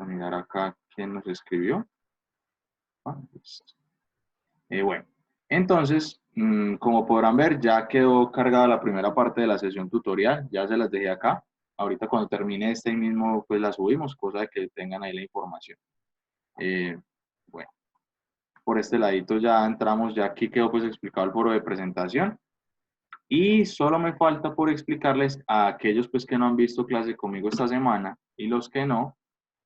a mirar acá quién nos escribió. Listo. Bueno, entonces, como podrán ver, ya quedó cargada la primera parte de la sesión tutorial, ya se las dejé acá. Ahorita cuando termine este mismo, pues la subimos, cosa de que tengan ahí la información. Bueno, por este ladito ya entramos, ya aquí quedó pues explicado el foro de presentación. Y solo me falta por explicarles a aquellos pues que no han visto clase conmigo esta semana y los que no,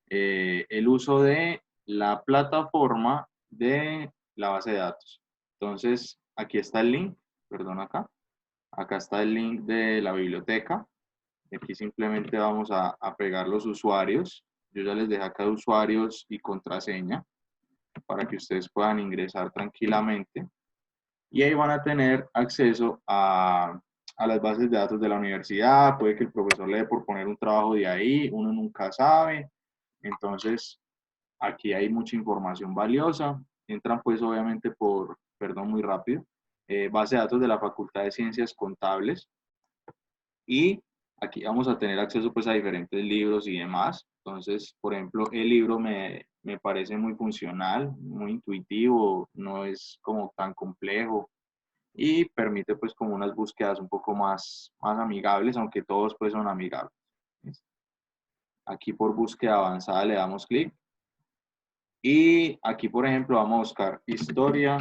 el uso de la plataforma de la base de datos. Entonces, aquí está el link, perdón acá está el link de la biblioteca. Aquí simplemente vamos a pegar los usuarios. Yo ya les dejé acá usuarios y contraseña para que ustedes puedan ingresar tranquilamente. Y ahí van a tener acceso a las bases de datos de la universidad. Puede que el profesor le dé por poner un trabajo de ahí, uno nunca sabe. Entonces, aquí hay mucha información valiosa. Entran pues obviamente perdón, muy rápido, base de datos de la Facultad de Ciencias Contables. Y aquí vamos a tener acceso pues a diferentes libros y demás. Entonces, por ejemplo, el libro me parece muy funcional, muy intuitivo, no es como tan complejo y permite pues como unas búsquedas un poco más amigables, aunque todos pues son amigables. Aquí por búsqueda avanzada le damos clic y aquí por ejemplo vamos a buscar historia,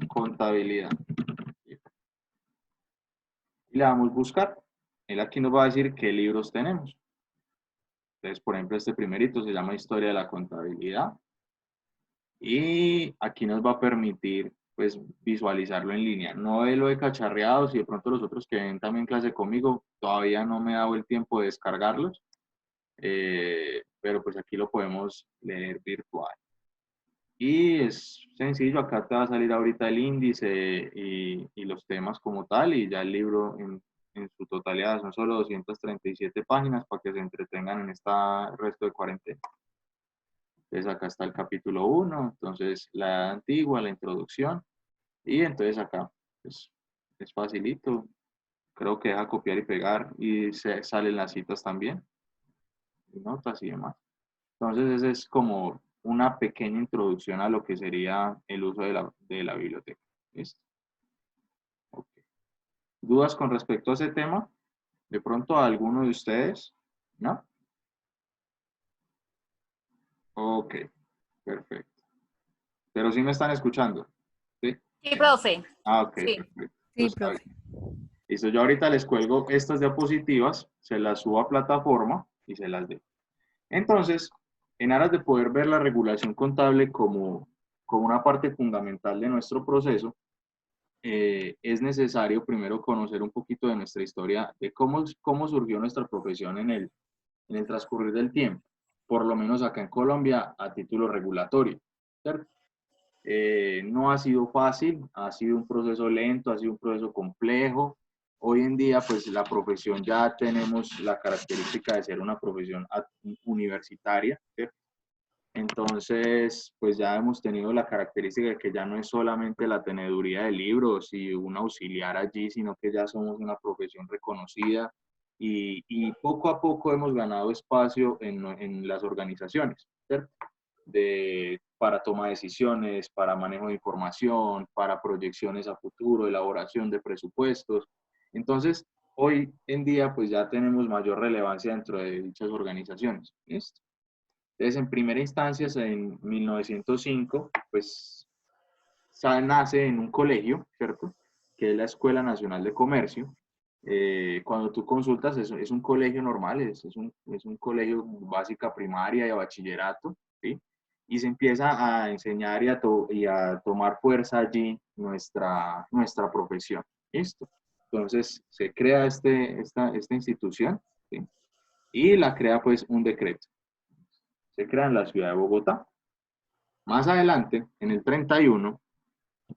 contabilidad y le damos buscar. Él aquí nos va a decir qué libros tenemos. Entonces, por ejemplo, este primerito se llama Historia de la Contabilidad y aquí nos va a permitir pues visualizarlo en línea. No lo he cacharreado, si de pronto los otros que ven también clase conmigo, todavía no me he dado el tiempo de descargarlos, pero pues aquí lo podemos leer virtual. Y es sencillo, acá te va a salir ahorita el índice y los temas como tal, y ya el libro en su totalidad son solo 237 páginas para que se entretengan en este resto de cuarentena. Entonces acá está el capítulo 1, entonces la edad antigua, la introducción, y entonces acá pues, es facilito, creo que deja copiar y pegar, y salen las citas también, notas y demás. Entonces esa es como una pequeña introducción a lo que sería el uso de la biblioteca. ¿Listo? Okay. ¿Dudas con respecto a ese tema? De pronto a alguno de ustedes, ¿no? Ok, perfecto. Pero sí me están escuchando, ¿sí? Sí, profe. Ah, ok, Sí. perfecto. Sí, Entonces, profe. listo, yo ahorita les cuelgo estas diapositivas, se las subo a plataforma y se las dejo. Entonces, en aras de poder ver la regulación contable como una parte fundamental de nuestro proceso, es necesario primero conocer un poquito de nuestra historia, de cómo surgió nuestra profesión en el transcurrir del tiempo, por lo menos acá en Colombia a título regulatorio, ¿cierto? No ha sido fácil, ha sido un proceso lento, ha sido un proceso complejo. Hoy en día, pues la profesión ya tenemos la característica de ser una profesión universitaria, ¿cierto? Entonces, pues ya hemos tenido la característica de que ya no es solamente la teneduría de libros y un auxiliar allí, sino que ya somos una profesión reconocida y poco a poco hemos ganado espacio en las organizaciones, ¿cierto? Para toma de decisiones, para manejo de información, para proyecciones a futuro, elaboración de presupuestos. Entonces, hoy en día, pues ya tenemos mayor relevancia dentro de dichas organizaciones. ¿Listo? Entonces, en primera instancia, en 1905, pues nace en un colegio, ¿cierto? Que es la Escuela Nacional de Comercio. Cuando tú consultas, es un colegio normal, es un colegio básica primaria y bachillerato, ¿sí? Y se empieza a enseñar y a tomar fuerza allí nuestra profesión, ¿listo? Entonces, se crea esta institución, ¿sí? Y la crea pues un decreto. Se crea en la ciudad de Bogotá. Más adelante, en el 31,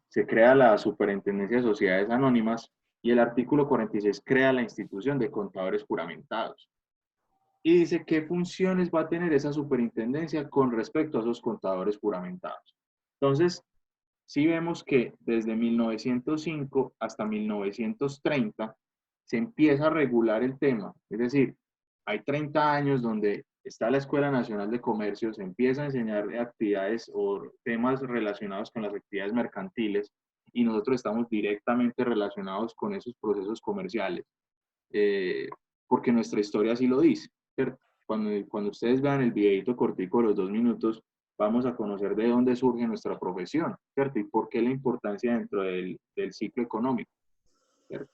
se crea la Superintendencia de Sociedades Anónimas y el artículo 46 crea la institución de contadores juramentados. Y dice qué funciones va a tener esa superintendencia con respecto a esos contadores juramentados. Entonces, sí vemos que desde 1905 hasta 1930 se empieza a regular el tema. Es decir, hay 30 años donde está la Escuela Nacional de Comercio, se empieza a enseñar actividades o temas relacionados con las actividades mercantiles y nosotros estamos directamente relacionados con esos procesos comerciales, eh, porque nuestra historia así lo dice, ¿cierto? Cuando ustedes vean el videito cortico de los 2 minutos, vamos a conocer de dónde surge nuestra profesión, ¿cierto? Y por qué la importancia dentro del ciclo económico, ¿cierto?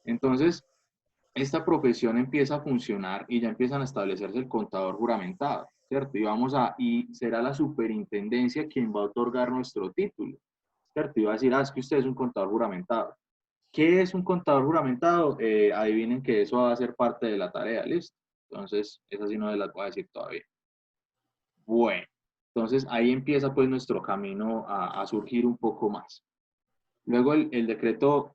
Entonces, esta profesión empieza a funcionar y ya empiezan a establecerse el contador juramentado, ¿cierto? Y será la superintendencia quien va a otorgar nuestro título, ¿cierto? Y va a decir, es que usted es un contador juramentado. ¿Qué es un contador juramentado? Adivinen que eso va a ser parte de la tarea, ¿listo? Entonces, esa sí no se las voy a decir todavía. Bueno, entonces ahí empieza pues nuestro camino a surgir un poco más. Luego el decreto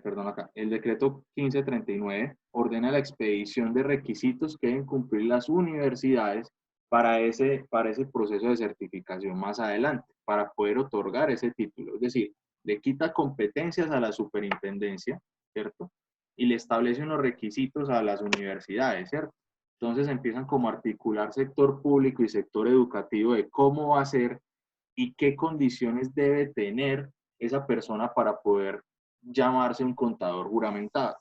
perdón acá, el decreto 1539 ordena la expedición de requisitos que deben cumplir las universidades para ese proceso de certificación más adelante, para poder otorgar ese título. Es decir, le quita competencias a la superintendencia, ¿cierto? Y le establece unos requisitos a las universidades, ¿cierto? Entonces empiezan como a articular sector público y sector educativo de cómo va a ser y qué condiciones debe tener esa persona para poder llamarse un contador juramentado.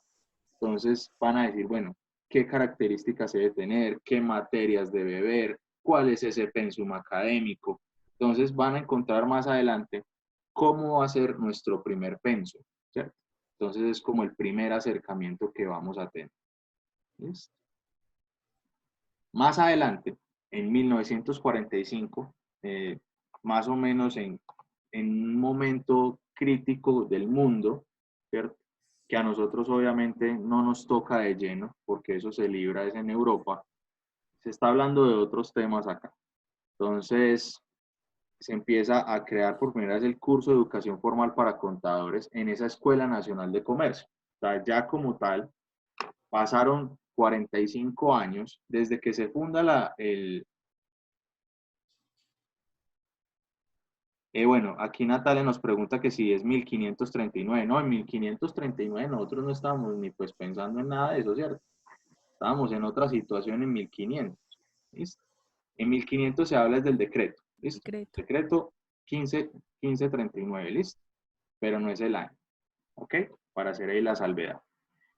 Entonces van a decir, bueno, qué características debe tener, qué materias debe ver, cuál es ese pensum académico. Entonces van a encontrar más adelante cómo va a ser nuestro primer pensum, ¿cierto? Entonces es como el primer acercamiento que vamos a tener. ¿Listo? Más adelante, en 1945, más o menos en un momento crítico del mundo, ¿cierto? Que a nosotros obviamente no nos toca de lleno, porque eso se libra es en Europa, se está hablando de otros temas acá. Entonces, se empieza a crear por primera vez el curso de educación formal para contadores en esa Escuela Nacional de Comercio. O sea, ya como tal, pasaron 45 años desde que se funda bueno, aquí Natalia nos pregunta que si es 1539. No, en 1539 nosotros no estábamos ni pues pensando en nada de eso, ¿cierto? Estábamos en otra situación en 1500. ¿Listo? En 1500 se habla del decreto. ¿Listo? Decreto. Decreto 1539, ¿listo? Pero no es el año. ¿Ok? Para hacer ahí la salvedad.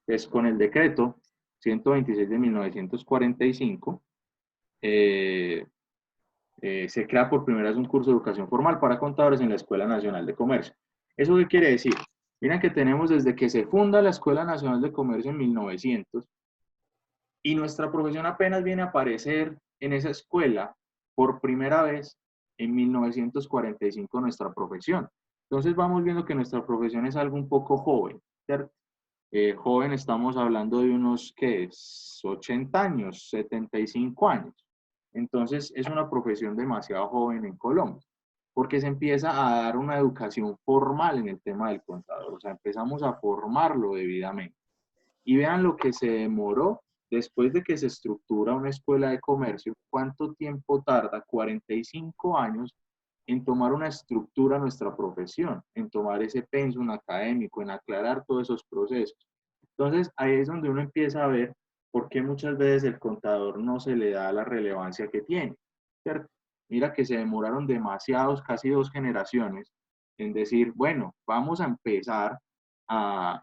Entonces, con el decreto 126 de 1945, se crea por primera vez un curso de educación formal para contadores en la Escuela Nacional de Comercio. ¿Eso qué quiere decir? Miren que tenemos desde que se funda la Escuela Nacional de Comercio en 1900 y nuestra profesión apenas viene a aparecer en esa escuela por primera vez en 1945 nuestra profesión. Entonces vamos viendo que nuestra profesión es algo un poco joven, ¿cierto? Joven estamos hablando de unos, ¿qué es? 80 años, 75 años. Entonces es una profesión demasiado joven en Colombia, porque se empieza a dar una educación formal en el tema del contador, o sea, empezamos a formarlo debidamente. Y vean lo que se demoró después de que se estructura una escuela de comercio, cuánto tiempo tarda, 45 años, en tomar una estructura a nuestra profesión, en tomar ese pensum académico, en aclarar todos esos procesos. Entonces, ahí es donde uno empieza a ver por qué muchas veces el contador no se le da la relevancia que tiene, ¿cierto? Mira que se demoraron demasiados, casi 2 generaciones, en decir, bueno, vamos a empezar a,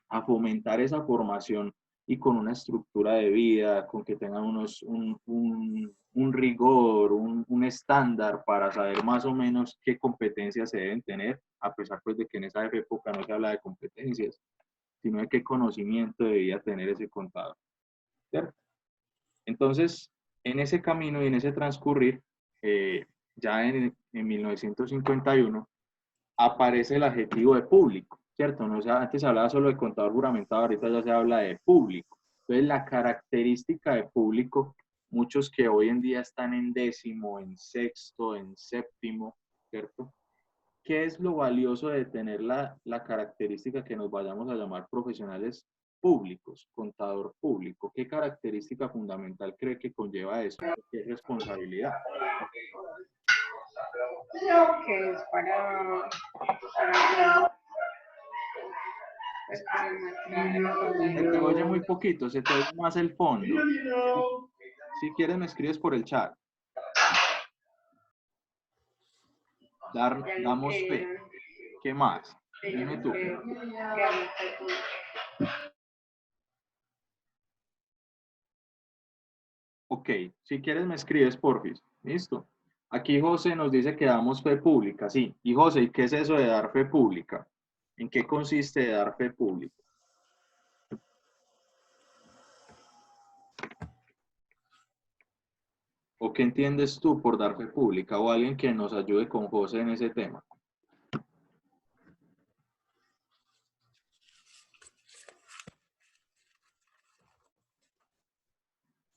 a fomentar esa formación y con una estructura de vida, con que tengan un rigor, un estándar para saber más o menos qué competencias se deben tener, a pesar pues de que en esa época no se habla de competencias, sino de qué conocimiento debía tener ese contador, ¿cierto? Entonces, en ese camino y en ese transcurrir, ya en 1951, aparece el adjetivo de público, ¿cierto? No, o sea, antes se hablaba solo de contador juramentado, ahorita ya se habla de público. Entonces, la característica de público, muchos que hoy en día están en décimo, en sexto, en séptimo, ¿cierto? ¿Qué es lo valioso de tener la característica que nos vayamos a llamar profesionales públicos, contador público? ¿Qué característica fundamental cree que conlleva eso? ¿Qué responsabilidad? Que es para pues, Se te oye muy poquito, se te oye más el fondo. Si quieres me escribes por el chat. Damos fe. ¿Qué más? Dime tú. Ok, si quieres me escribes porfis. Listo. Aquí José nos dice que damos fe pública, sí. Y José, ¿y qué es eso de dar fe pública? ¿En qué consiste de dar fe pública? ¿O qué entiendes tú por dar fe pública? O alguien que nos ayude con José en ese tema.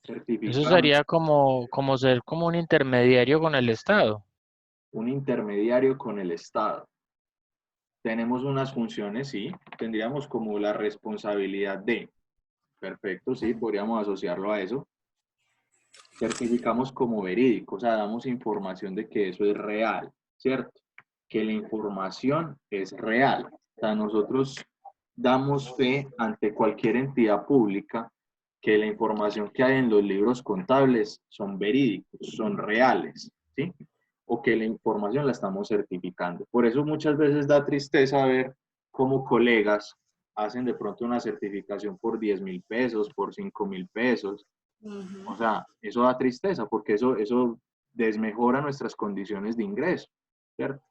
Eso Certificar sería como ser como un intermediario con el Estado. un intermediario con el Estado. Tenemos unas funciones, sí. Tendríamos como la responsabilidad de. Perfecto, sí, podríamos asociarlo a eso. Certificamos como verídico, o sea, damos información de que eso es real, ¿cierto? Que la información es real. O sea, nosotros damos fe ante cualquier entidad pública que la información que hay en los libros contables son verídicos, son reales, ¿sí? O que la información la estamos certificando. Por eso muchas veces da tristeza ver cómo colegas hacen de pronto una certificación por 10.000 pesos, por 5.000 pesos. O sea, eso da tristeza porque eso desmejora nuestras condiciones de ingreso, ¿cierto?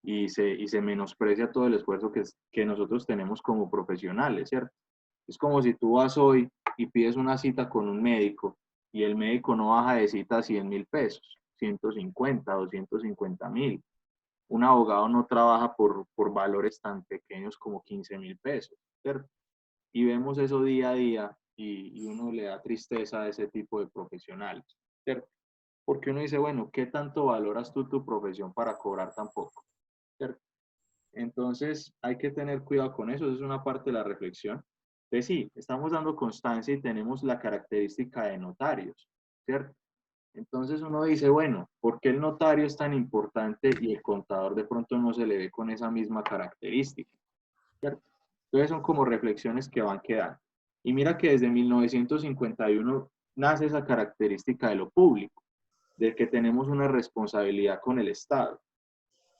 Y se menosprecia todo el esfuerzo que nosotros tenemos como profesionales, ¿cierto? Es como si tú vas hoy y pides una cita con un médico y el médico no baja de cita a 100.000 pesos, 150, 250.000. Un abogado no trabaja por valores tan pequeños como 15.000 pesos, ¿cierto? Y vemos eso día a día y uno le da tristeza a ese tipo de profesionales, ¿cierto? Porque uno dice, bueno, ¿qué tanto valoras tú tu profesión para cobrar tan poco? ¿Cierto? Entonces hay que tener cuidado con eso, eso es una parte de la reflexión. Entonces sí, estamos dando constancia y tenemos la característica de notarios, ¿cierto? Entonces uno dice, bueno, ¿por qué el notario es tan importante y el contador de pronto no se le ve con esa misma característica? ¿Cierto? Entonces son como reflexiones que van quedando. Y mira que desde 1951 nace esa característica de lo público, de que tenemos una responsabilidad con el Estado.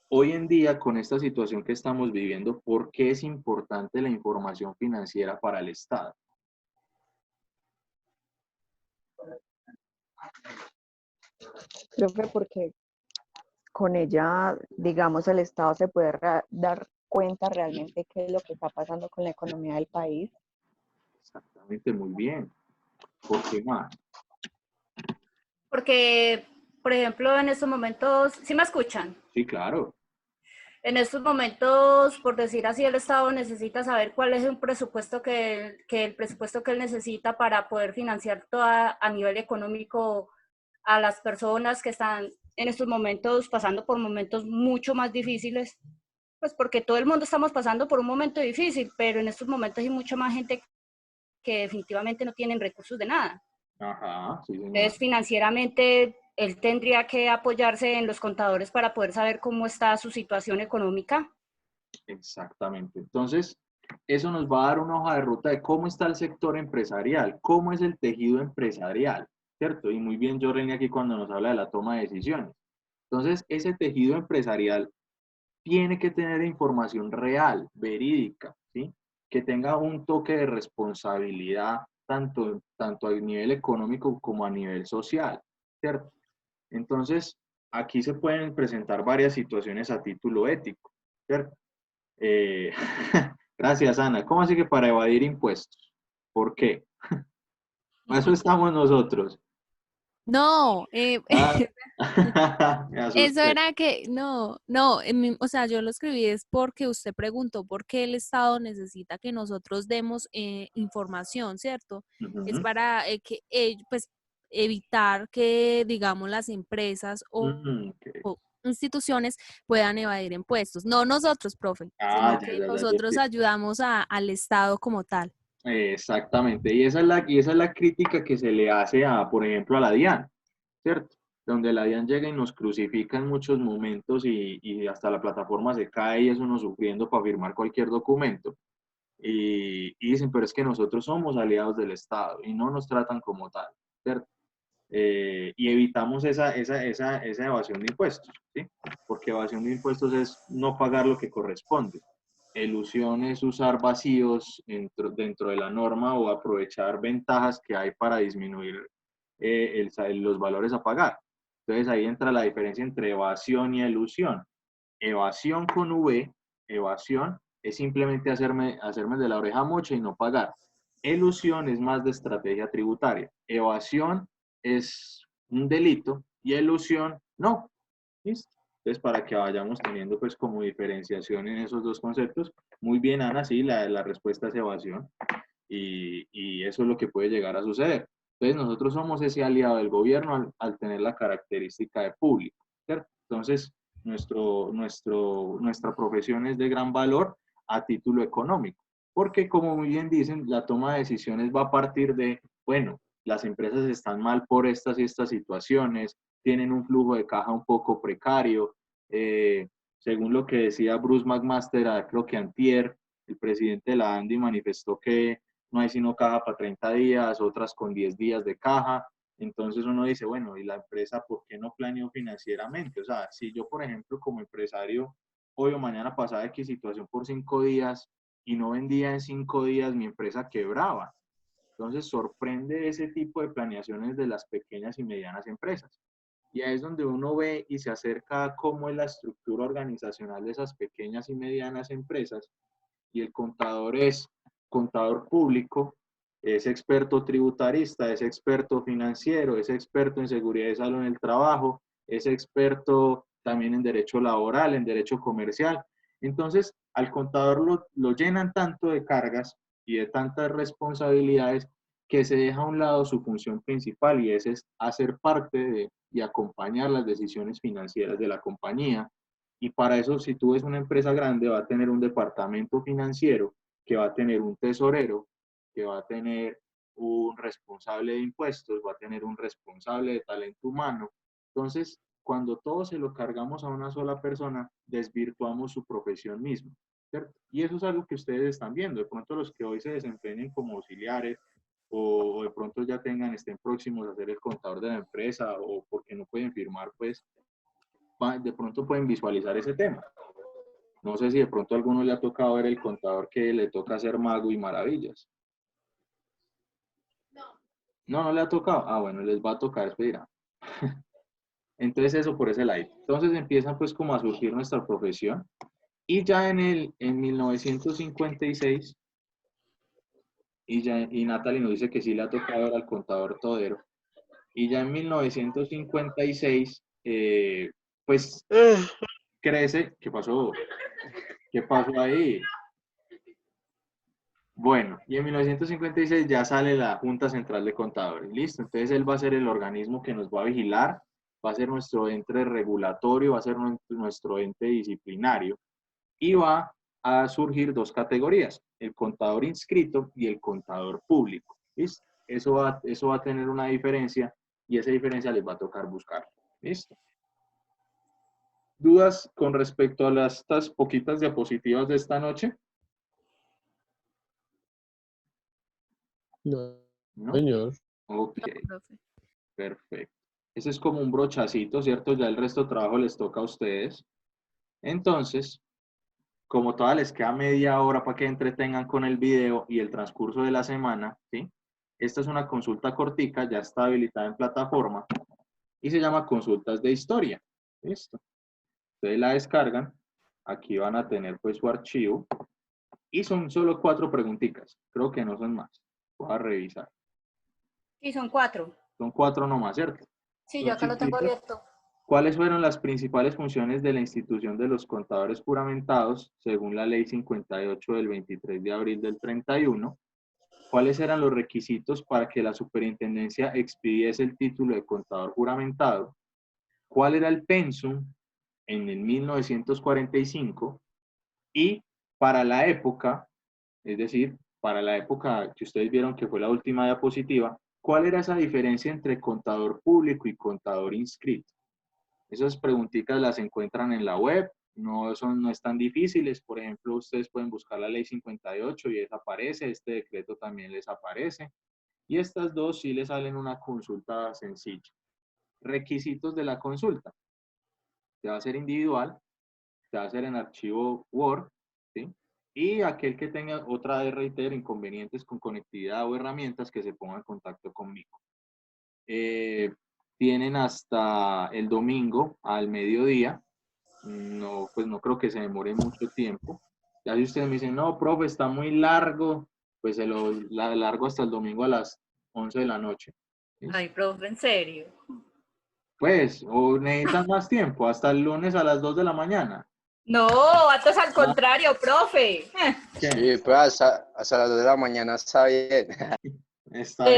Hoy en día, con esta situación que estamos viviendo, ¿por qué es importante la información financiera para el Estado? Creo que porque con ella, digamos, el Estado se puede dar cuenta realmente qué es lo que está pasando con la economía del país. Exactamente, muy bien. ¿Por qué más? Porque, por ejemplo, en estos momentos, ¿sí me escuchan? Sí, claro. En estos momentos, por decir así, el Estado necesita saber cuál es el presupuesto el presupuesto que él necesita para poder financiar toda a nivel económico a las personas que están en estos momentos pasando por momentos mucho más difíciles, pues porque todo el mundo estamos pasando por un momento difícil, pero en estos momentos hay mucha más gente que definitivamente no tienen recursos de nada. Ajá, sí, señor. Entonces, financieramente, él tendría que apoyarse en los contadores para poder saber cómo está su situación económica. Exactamente. Entonces, eso nos va a dar una hoja de ruta de cómo está el sector empresarial, cómo es el tejido empresarial, ¿cierto? Y muy bien Jorlene aquí cuando nos habla de la toma de decisiones. Entonces, ese tejido empresarial tiene que tener información real, verídica, ¿sí? Que tenga un toque de responsabilidad tanto a nivel económico como a nivel social, ¿cierto? Entonces, aquí se pueden presentar varias situaciones a título ético, ¿cierto? Eh, gracias, Ana. ¿Cómo así que para evadir impuestos? ¿Por qué? Para eso estamos nosotros. No, Ah, me eso asusté. era que, no, o sea, yo lo escribí es porque usted preguntó por qué el Estado necesita que nosotros demos información, ¿cierto? Es Ujú. para pues, evitar que, digamos, las empresas Ok. o instituciones puedan evadir impuestos. No nosotros, profe, Ah, sino ya, que ya, ya, nosotros ayudamos al Estado como tal. exactamente. Y esa es la crítica que se le hace a, por ejemplo, a la DIAN, ¿cierto? Donde la DIAN llega y nos crucifica en muchos momentos y hasta la plataforma se cae y es uno sufriendo para firmar cualquier documento. Y dicen, pero es que nosotros somos aliados del Estado y no nos tratan como tal, ¿cierto? y evitamos esa evasión de impuestos, ¿sí? Porque evasión de impuestos es no pagar lo que corresponde. Elusión es usar vacíos dentro de la norma o aprovechar ventajas que hay para disminuir los valores a pagar. Entonces ahí entra la diferencia entre evasión y elusión. Evasión con V, evasión, es simplemente hacerme de la oreja mocha y no pagar. Elusión es más de estrategia tributaria. Evasión es un delito y elusión no. ¿Listo? Entonces, para que vayamos teniendo pues como diferenciación en esos dos conceptos. Muy bien, Ana, sí, la respuesta es evasión y eso es lo que puede llegar a suceder. Entonces, nosotros somos ese aliado del gobierno al tener la característica de público, ¿cierto? Entonces, nuestra profesión es de gran valor a título económico, porque como muy bien dicen, la toma de decisiones va a partir de, bueno, las empresas están mal por estas y estas situaciones, tienen un flujo de caja un poco precario, según lo que decía Bruce McMaster, creo que antier, el presidente de la ANDI manifestó que no hay sino caja para 30 días, otras con 10 días de caja. Entonces uno dice, bueno, ¿y la empresa por qué no planeó financieramente? O sea, si yo, por ejemplo, como empresario, hoy o mañana pasaba X situación por 5 días y no vendía en 5 días, mi empresa quebraba. Entonces sorprende ese tipo de planeaciones de las pequeñas y medianas empresas. Y ahí es donde uno ve y se acerca a cómo es la estructura organizacional de esas pequeñas y medianas empresas. Y el contador es contador público, es experto tributarista, es experto financiero, es experto en seguridad y salud en el trabajo, es experto también en derecho laboral, en derecho comercial. Entonces, al contador lo llenan tanto de cargas y de tantas responsabilidades que se deja a un lado su función principal y ese es hacer parte de y acompañar las decisiones financieras de la compañía. Y para eso, si tú ves una empresa grande, va a tener un departamento financiero, que va a tener un tesorero, que va a tener un responsable de impuestos, va a tener un responsable de talento humano. Entonces, cuando todo se lo cargamos a una sola persona, desvirtuamos su profesión misma, ¿cierto? Y eso es algo que ustedes están viendo. De pronto los que hoy se desempeñen como auxiliares o de pronto ya estén próximos a ser el contador de la empresa o porque no pueden firmar, pues de pronto pueden visualizar ese tema. No sé si de pronto a alguno le ha tocado ver el contador que le toca hacer mago y maravillas. No, no le ha tocado. Ah, bueno, les va a tocar, espera. Entonces eso por ese lado. Entonces empiezan pues como a surgir nuestra profesión. Y ya en 1956, y Natalie nos dice que sí le ha tocado ver al contador todero. Y ya en 1956, pues crece. ¿Qué pasó? ¿Qué pasó ahí? Bueno, y en 1956 ya sale la Junta Central de Contadores. Listo, entonces él va a ser el organismo que nos va a vigilar, va a ser nuestro ente regulatorio, va a ser nuestro ente disciplinario y va a surgir dos categorías, el contador inscrito y el contador público. ¿Listo? Eso va a tener una diferencia y esa diferencia les va a tocar buscar. ¿Listo? ¿Dudas con respecto a estas poquitas diapositivas de esta noche? No, ¿No? señor. Ok, No, profe. perfecto. Ese es como un brochacito, ¿cierto? Ya el resto de trabajo les toca a ustedes. Entonces, como todavía les queda media hora para que entretengan con el video y el transcurso de la semana, ¿sí? Esta es una consulta cortica, ya está habilitada en plataforma y se llama consultas de historia. ¿Listo? Ustedes la descargan. Aquí van a tener pues su archivo y son solo 4 preguntitas. Creo que no son más. Voy a revisar. Sí, son 4. Son 4 nomás, ¿cierto? Sí, Son yo acá lo tengo chiquitas. abierto. ¿Cuáles fueron las principales funciones de la institución de los contadores juramentados según la Ley 58 del 23 de abril del 31? ¿Cuáles eran los requisitos para que la superintendencia expidiese el título de contador juramentado? ¿Cuál era el pensum en el 1945? Y para la época, es decir, para la época que ustedes vieron que fue la última diapositiva, ¿cuál era esa diferencia entre contador público y contador inscrito? Esas preguntitas las encuentran en la web, no están difíciles. Por ejemplo, ustedes pueden buscar la ley 58 y les aparece, este decreto también les aparece. Y estas dos sí le salen una consulta sencilla. Requisitos de la consulta. Se va a hacer individual, se va a hacer en archivo Word, ¿sí? Y aquel que tenga otra vez, reitero, inconvenientes con conectividad o herramientas, que se ponga en contacto conmigo. Tienen hasta el domingo al mediodía. No, pues no creo que se demore mucho tiempo. Ya si ustedes me dicen, no, profe, está muy largo, pues se lo largo hasta el domingo a las 11 de la noche. ¿Sí? Ay, profe, en serio. Pues, o necesitan más tiempo, hasta el lunes a las 2 de la mañana. No, antes al contrario, profe. ¿Qué? Sí, pues hasta las 2 de la mañana está bien. Está, No.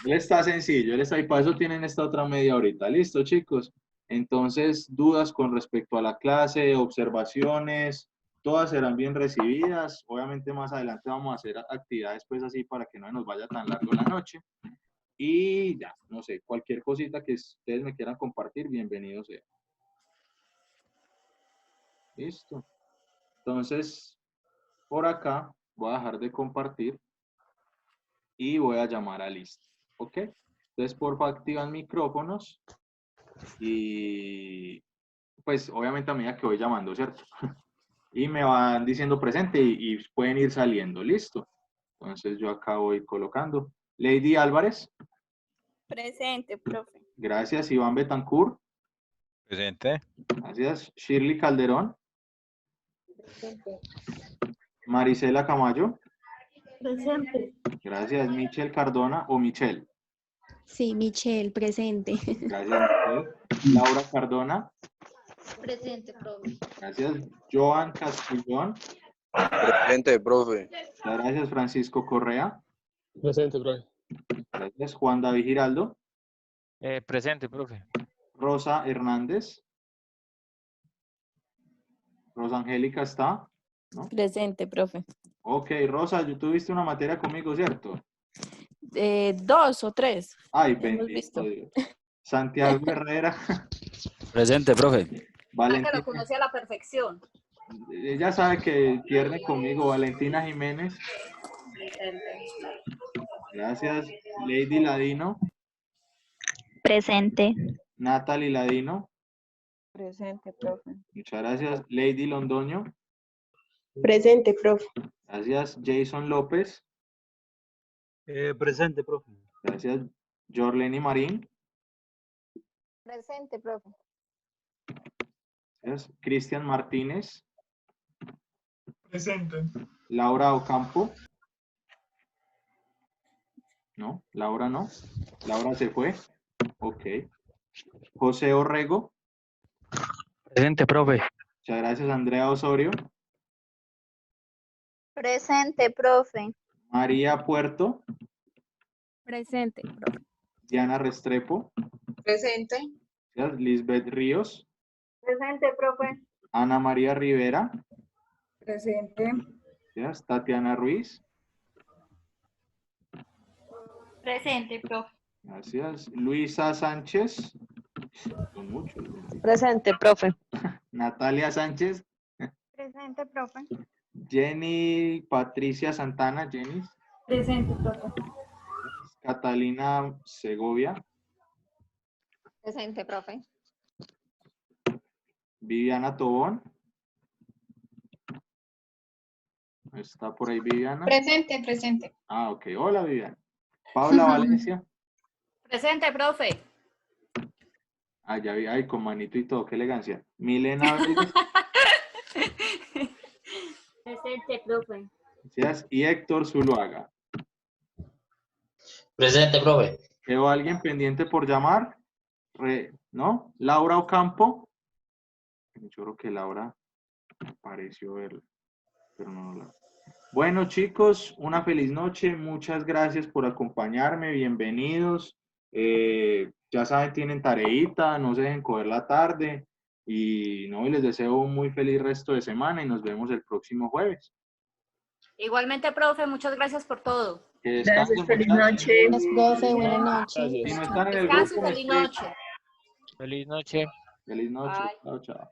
él está sencillo, él está ahí, para eso tienen esta otra media horita. Listo, chicos. Entonces, dudas con respecto a la clase, observaciones, todas serán bien recibidas. Obviamente más adelante vamos a hacer actividades pues así para que no nos vaya tan largo la noche. Y ya, no sé, cualquier cosita que ustedes me quieran compartir, bienvenido sea. Listo. Entonces, por acá voy a dejar de compartir y voy a llamar a Liz. ¿Ok? Entonces, porfa, activan micrófonos y pues obviamente a medida que voy llamando, ¿cierto? Y me van diciendo presente y pueden ir saliendo. Listo. Entonces, yo acá voy colocando. Lady Álvarez. Presente, profe. Gracias. Iván Betancourt. Presente. Gracias. Shirley Calderón. Marisela Camayo. Presente. Gracias. Michelle Cardona o Michelle. Sí, Michelle, presente. Gracias, Michelle. Laura Cardona. Presente, profe. Gracias. Joan Castillón. Presente, profe. Gracias, Francisco Correa. Presente, profe. Gracias, Juan David Giraldo. Presente, profe. Rosa Hernández. Rosa Angélica está, ¿no? Presente, profe. Ok, Rosa, tú tuviste una materia conmigo, ¿cierto? 2 o 3. Ay, Hemos bendito visto. Dios. Santiago Herrera. Presente, profe. Que Valentina. lo conoce a la perfección. Ella sabe que pierde conmigo. Valentina Jiménez. Gracias. Lady Ladino. Presente. Natalie Ladino. Presente, profe. Muchas gracias. Lady Londoño. Presente, profe. Gracias. Jason López. Presente, profe. Gracias. Jorleni Marín. Presente, profe. Gracias. Cristian Martínez. Presente. Laura Ocampo. No, Laura no. Laura se fue. Ok. José Orrego. Presente, profe. Muchas gracias. Andrea Osorio. Presente, profe. María Puerto. Presente, profe. Diana Restrepo. Presente. Gracias. Lisbeth Ríos. Presente, profe. Ana María Rivera. Presente. Gracias. Tatiana Ruiz. Presente, profe. Gracias. Luisa Sánchez. Son muchos. Presente, profe. Natalia Sánchez. Presente, profe. Jenny Patricia Santana. Jenny. Presente, profe. Catalina Segovia. Presente, profe. Viviana Tobón. ¿Está por ahí Viviana? Presente, presente. Ah, ok. Hola, Viviana. Paula Valencia. Presente, profe. Ah, ya vi. Ay, con manito y todo. Qué elegancia. Milena Vélez. Presente, profe. Gracias. Y Héctor Zuluaga. Presente, profe. ¿Quedó alguien pendiente por llamar? ¿No? Laura Ocampo. Yo creo que Laura pareció verla, pero no la. Bueno, chicos, una feliz noche. Muchas gracias por acompañarme. Bienvenidos. Ya saben, tienen tareita, no se dejen coger la tarde. Y no, y les deseo un muy feliz resto de semana y nos vemos el próximo jueves. Igualmente, profe, muchas gracias por todo. Que descansen, Gracias, feliz muchachos. noche. Gracias, profe. Buenas noches. Si no están en el Descanso y grupo, me feliz escriben. noche. Feliz noche. Feliz noche. Bye. Chao, chao.